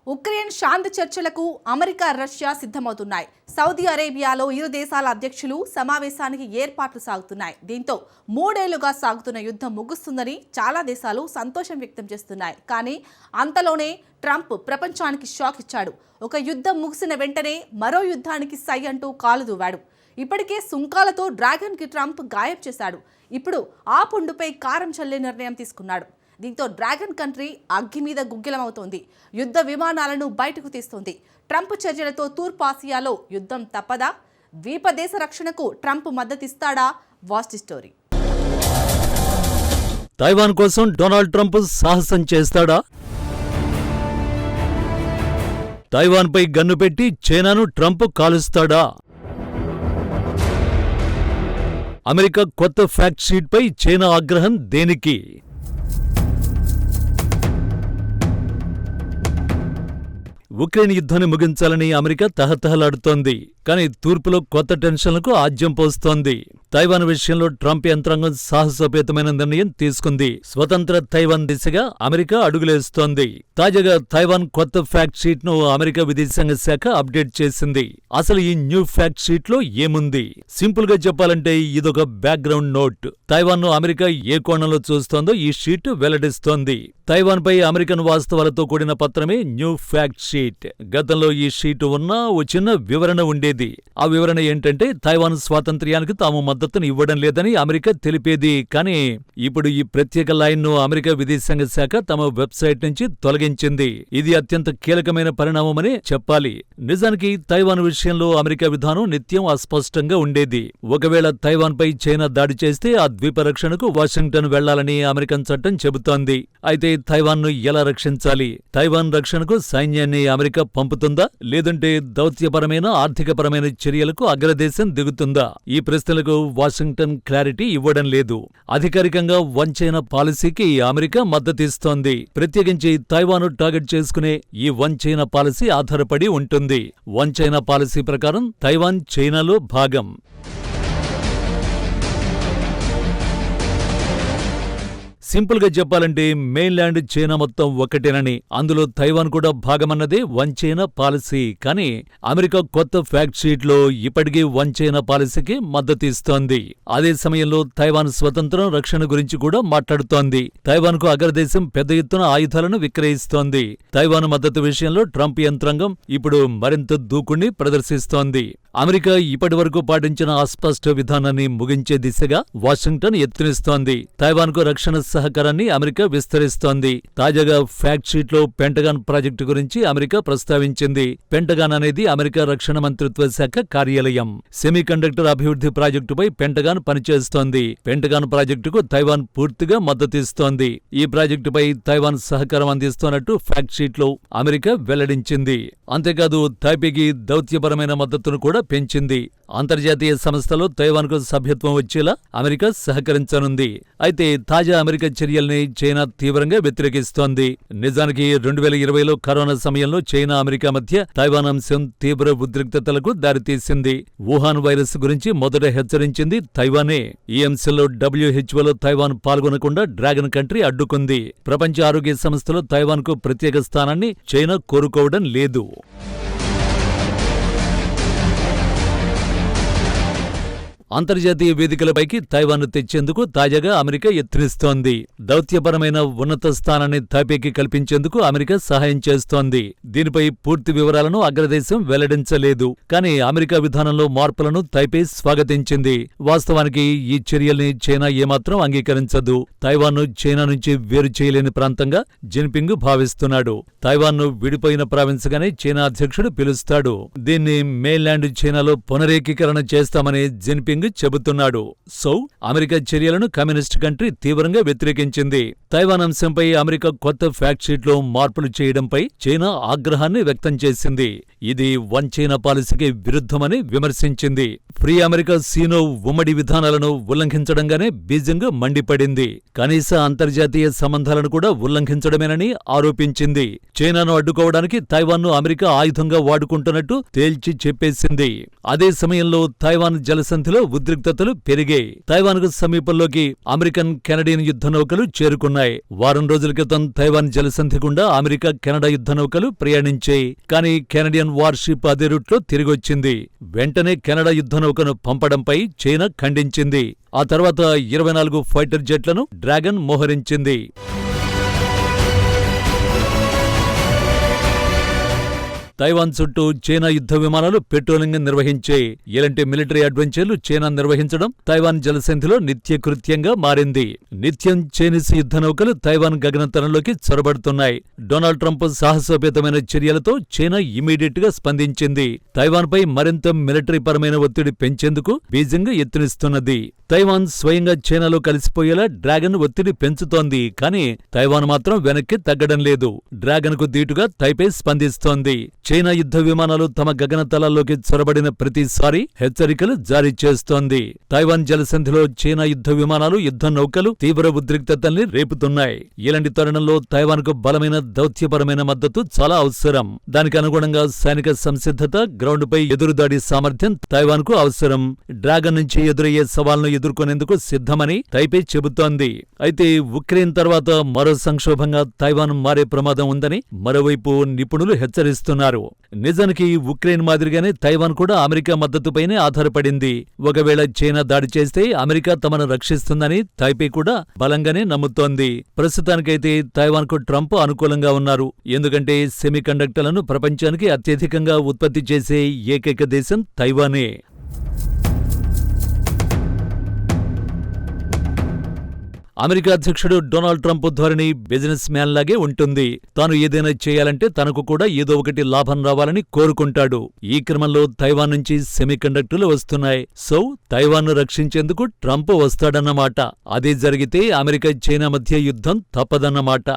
Ukraine శాంతి చర్చలకు America, Russia సిద్ధమవుతున్నాయి. Saudi అరేబియాలో ఇరు దేశాల అధ్యక్షులు సమావేశానికి ఏర్పాట్లు సాగుతున్నాయి. దీంతో 3 ఏళ్లుగా సాగుతున్న యుద్ధం ముగుస్తుందని చాలా దేశాలు సంతోషం వ్యక్తం చేస్తున్నాయి. కానీ అంతలోనే ట్రంప్ ప్రపంచానికి షాక్ ఇచ్చాడు. ఒక యుద్ధం ముగిసిన వెంటనే మరో యుద్ధానికి సై అంటూ కాలు దూవాడు. ఇప్పటికే సుంకాలతో డ్రాగన్ కి ట్రంప్ గాయబ్ చేశాడు. ఇప్పుడు ఆ పుండుపై కారం చల్లే నిర్ణయం తీసుకున్నాడు. దీంతో డ్రాగన్ కంట్రీ అగ్గి మీద గుగ్గిలమవుతోంది. యుద్ధ విమానాలను బయటకు తీస్తోంది. ట్రంప్ చర్యలతో తూర్పు ఆసియాలో యుద్ధం తప్పదా? ద్వీపదేశ రక్షణకు ట్రంప్ మద్దతిస్తాడా? Vast story. తైవాన్ కోసం డొనాల్డ్ ట్రంప్ సాహసం చేస్తాడా? తైవాన్పై గన్ను పెట్టి చైనాను ట్రంప్ కాలుస్తాడా? అమెరికా కొత్త ఫ్యాక్ట్ షీట్పై చైనా ఆగ్రహం దేనికి? ఉక్రెయిన్ యుద్ధాన్ని ముగించాలని అమెరికా తహతహలాడుతోంది. కానీ తూర్పులో కొత్త టెన్షన్లకు ఆజ్యం పోస్తోంది. తైవాన్ విషయంలో ట్రంప్ యంత్రాంగం సాహసోపేతమైన నిర్ణయం తీసుకుంది. స్వతంత్ర తైవాన్ దిశగా అమెరికా అడుగులేస్తోంది. తాజాగా తైవాన్ కొత్త ఫ్యాక్ట్ షీట్ ను అమెరికా విదేశాంగ శాఖ అప్డేట్ చేసింది. అసలు ఈ న్యూ ఫ్యాక్ట్ షీట్ లో ఏముంది? సింపుల్ గా చెప్పాలంటే ఇదొక బ్యాక్గ్రౌండ్ నోట్. తైవాన్ ను అమెరికా ఏ కోణంలో చూస్తోందో ఈ షీట్ వెల్లడిస్తోంది. తైవాన్ పై అమెరికన్ వాస్తవాలతో కూడిన పత్రమే న్యూ ఫ్యాక్ట్ షీట్. గతంలో ఈ షీట్ ఉన్నా ఓ చిన్న వివరణ ఉండేది. ఆ వివరణ ఏంటంటే తైవాన్ స్వాతంత్ర్యానికి తాము మద్దతును ఇవ్వడం లేదని అమెరికా తెలిపేది. కానీ ఇప్పుడు ఈ ప్రత్యేక లైన్ ను అమెరికా విదేశాంగ శాఖ తమ వెబ్సైట్ నుంచి తొలగించింది. ఇది అత్యంత కీలకమైన పరిణామమని చెప్పాలి. నిజానికి తైవాన్ విషయంలో అమెరికా విధానం నిత్యం అస్పష్టంగా ఉండేది. ఒకవేళ తైవాన్ పై చైనా దాడి చేస్తే ఆ ద్వీప రక్షణకు వాషింగ్టన్ వెళ్లాలని అమెరికన్ చట్టం చెబుతోంది. అయితే తైవాన్ ను ఎలా రక్షించాలి? తైవాన్ రక్షణకు సైన్యాన్ని అమెరికా పంపుతుందా? లేదంటే దౌత్యపరమైన ఆర్థికపరమైన చర్యలకు అగ్రదేశం దిగుతుందా? ఈ ప్రశ్నలకు వాషింగ్టన్ క్లారిటీ ఇవ్వడం లేదు. అధికారికంగా వన్ చైనా పాలసీకి అమెరికా మద్దతిస్తోంది. ప్రత్యేకించి తైవాన్ టార్గెట్ చేసుకునే ఈ వన్ చైనా పాలసీ ఆధారపడి ఉంటుంది. వన్ చైనా పాలసీ ప్రకారం తైవాన్ చైనాలో భాగం. సింపుల్ గా చెప్పాలంటే మెయిన్లాండ్ చైనా మొత్తం ఒకటేనని, అందులో తైవాన్ కూడా భాగమన్నదే వన్ చైనా పాలసీ. కానీ అమెరికా కొత్త ఫ్యాక్ట్ షీట్ లో ఇప్పటికీ వన్ చైనా పాలసీకి మద్దతిస్తోంది. అదే సమయంలో తైవాన్ స్వతంత్రం, రక్షణ గురించి కూడా మాట్లాడుతోంది. తైవాన్ కు అగ్రదేశం పెద్ద ఎత్తున ఆయుధాలను విక్రయిస్తోంది. తైవాన్ మద్దతు విషయంలో ట్రంప్ యంత్రాంగం ఇప్పుడు మరింత దూకుణ్ణి ప్రదర్శిస్తోంది. అమెరికా ఇప్పటి వరకు పాటించిన అస్పష్ట విధానాన్ని ముగించే దిశగా వాషింగ్టన్ యత్నిస్తోంది. తైవాన్ కు రక్షణ సహకారాన్ని అమెరికా విస్తరిస్తోంది. తాజాగా ఫ్యాక్ట్ షీట్ లో పెంటగాన్ ప్రాజెక్టు గురించి అమెరికా ప్రస్తావించింది. పెంటగాన్ అనేది అమెరికా రక్షణ మంత్రిత్వ శాఖ కార్యాలయం. సెమీకండక్టర్ అభివృద్ధి ప్రాజెక్టుపై పెంటగాన్ పనిచేస్తోంది. పెంటగాన్ ప్రాజెక్టుకు తైవాన్ పూర్తిగా మద్దతిస్తోంది. ఈ ప్రాజెక్టుపై తైవాన్ సహకారం అందిస్తోన్నట్టు ఫ్యాక్ట్ షీట్ లో అమెరికా వెల్లడించింది. అంతేకాదు తైపేకి దౌత్యపరమైన మద్దతును కూడా పెంచింది. అంతర్జాతీయ సంస్థలో తైవాన్కు సభ్యత్వం వచ్చేలా అమెరికా సహకరించనుంది. అయితే తాజా అమెరికా చర్యల్ని చైనా తీవ్రంగా వ్యతిరేకిస్తోంది. నిజానికి 2020లో కరోనా సమయంలో చైనా, అమెరికా మధ్య తైవాన్ అంశం తీవ్ర ఉద్రిక్తతలకు దారితీసింది. వుహాన్ వైరస్ గురించి మొదట హెచ్చరించింది తైవానే. ఈ అంశంలో WHOలో తైవాన్ పాల్గొనకుండా డ్రాగన్ కంట్రీ అడ్డుకుంది. ప్రపంచ ఆరోగ్య సంస్థలో తైవాన్కు ప్రత్యేక స్థానాన్ని చైనా కోరుకోవడం లేదు. అంతర్జాతీయ వేదికలపైకి తైవాన్ను తెచ్చేందుకు తాజాగా అమెరికా యత్నిస్తోంది. దౌత్యపరమైన ఉన్నత స్థానాన్ని తైపేకి కల్పించేందుకు అమెరికా సహాయం చేస్తోంది. దీనిపై పూర్తి వివరాలను అగ్రదేశం వెల్లడించలేదు. కానీ అమెరికా విధానంలో మార్పులను తైపే స్వాగతించింది. వాస్తవానికి ఈ చర్యల్ని చైనా ఏమాత్రం అంగీకరించదు. తైవాన్ను చైనా నుంచి వేరు చేయలేని ప్రాంతంగా జిన్పింగ్ భావిస్తున్నాడు. తైవాన్ను విడిపోయిన ప్రావిన్స్ గానే చైనా అధ్యక్షుడు పిలుస్తాడు. దీన్ని మెయిన్లాండ్ చైనాలో పునరేకీకరణ చేస్తామని జిన్పింగ్ చెబుతున్నాడు. సో అమెరికా చర్యలను కమ్యూనిస్ట్ కంట్రీ తీవ్రంగా వ్యతిరేకించింది. తైవాన్ అంశంపై అమెరికా కొత్త ఫ్యాక్ట్ షీట్ లో మార్పులు చేయడంపై చైనా ఆగ్రహాన్ని వ్యక్తం చేసింది. ఇది వన్ చైనా పాలసీకి విరుద్ధమని విమర్శించింది. ఫ్రీ అమెరికా సీనో ఉమ్మడి విధానాలను ఉల్లంఘించడంగానే బీజింగ్ మండిపడింది. కనీస అంతర్జాతీయ సంబంధాలను కూడా ఉల్లంఘించడమేనని ఆరోపించింది. చైనాను అడ్డుకోవడానికి తైవాన్ను అమెరికా ఆయుధంగా వాడుకుంటున్నట్టు తేల్చి చెప్పేసింది. అదే సమయంలో తైవాన్ జలసంధిలో ఉద్రిక్తతలు పెరిగాయి. తైవాన్కు సమీపంలోకి అమెరికన్ కెనడియన్ యుద్ధ నౌకలు చేరుకున్నాయి. వారం రోజుల క్రితం తైవాన్ జలసంధి గుండా అమెరికా కెనడా యుద్ధ నౌకలు ప్రయాణించాయి. కానీ కెనడియన్ వార్షిప్ అదే రూట్లో తిరిగొచ్చింది. వెంటనే కెనడా యుద్ధ నౌకను పంపడంపై చైనా ఖండించింది. ఆ తర్వాత 24 ఫైటర్ జెట్లను డ్రాగన్ మోహరించింది. తైవాన్ చుట్టూ చైనా యుద్ధ విమానాలు పెట్రోలింగ్ నిర్వహించాయి. ఇలాంటి మిలిటరీ అడ్వెంచర్లు చైనా నిర్వహించడం తైవాన్ జలసంధిలో నిత్యకృత్యంగా మారింది. నిత్యం చైనీస్ యుద్ధ నౌకలు తైవాన్ గగనతలంలోకి చొరబడుతున్నాయి. డొనాల్డ్ ట్రంప్ సాహసోపేతమైన చర్యలతో చైనా ఇమీడియట్ గా స్పందించింది. తైవాన్పై మరింత మిలిటరీ పరమైన ఒత్తిడి పెంచేందుకు బీజింగ్ యత్నిస్తున్నది. తైవాన్ స్వయంగా చైనాలో కలిసిపోయేలా డ్రాగన్ ఒత్తిడి పెంచుతోంది. కానీ తైవాన్ మాత్రం వెనక్కి తగ్గడం లేదు. డ్రాగన్ కు దీటుగా తైపే స్పందిస్తోంది. చైనా యుద్ధ విమానాలు తమ గగనతలాల్లోకి చొరబడిన ప్రతిసారి హెచ్చరికలు జారీ చేస్తోంది. తైవాన్ జలసంధిలో చైనా యుద్ధ విమానాలు, యుద్ధ నౌకలు తీవ్ర ఉద్రిక్తతల్ని రేపుతున్నాయి. ఇలాంటి తరుణంలో తైవాన్ కు బలమైన దౌత్యపరమైన మద్దతు చాలా అవసరం. దానికి అనుగుణంగా సైనిక సంసిద్ధత, గ్రౌండ్ పై ఎదురుదాడి సామర్థ్యం తైవాన్ కు అవసరం. డ్రాగన్ నుంచి ఎదురయ్యే సవాల్ను ఎదుర్కొనేందుకు సిద్ధమని తైపే చెబుతోంది. అయితే ఉక్రెయిన్ తర్వాత మరో సంక్షోభంగా తైవాన్ మారే ప్రమాదం ఉందని మరోవైపు నిపుణులు హెచ్చరిస్తున్నారు. నిజానికి ఉక్రెయిన్ మాదిరిగానే తైవాన్ కూడా అమెరికా మద్దతుపైనే ఆధారపడింది. ఒకవేళ చైనా దాడి చేస్తే అమెరికా తమను రక్షిస్తుందని తైపే కూడా బలంగానే నమ్ముతోంది. ప్రస్తుతానికైతే తైవాన్ కు ట్రంప్ అనుకూలంగా ఉన్నారు. ఎందుకంటే సెమీకండక్టర్లను ప్రపంచానికి అత్యధికంగా ఉత్పత్తి చేసే ఏకైక దేశం తైవానే. అమెరికా అధ్యక్షుడు డొనాల్డ్ ట్రంప్ ధోరణి బిజినెస్ మ్యాన్ లాగే ఉంటుంది. తాను ఏదైనా చేయాలంటే తనకు కూడా ఏదో ఒకటి లాభం రావాలని కోరుకుంటాడు. ఈ క్రమంలో తైవాన్ నుంచి సెమీకండక్టర్లు వస్తున్నాయి. సో తైవాన్ను రక్షించేందుకు ట్రంప్ వస్తాడన్నమాట. అదే జరిగితే అమెరికా చైనా మధ్య యుద్ధం తప్పదన్నమాట.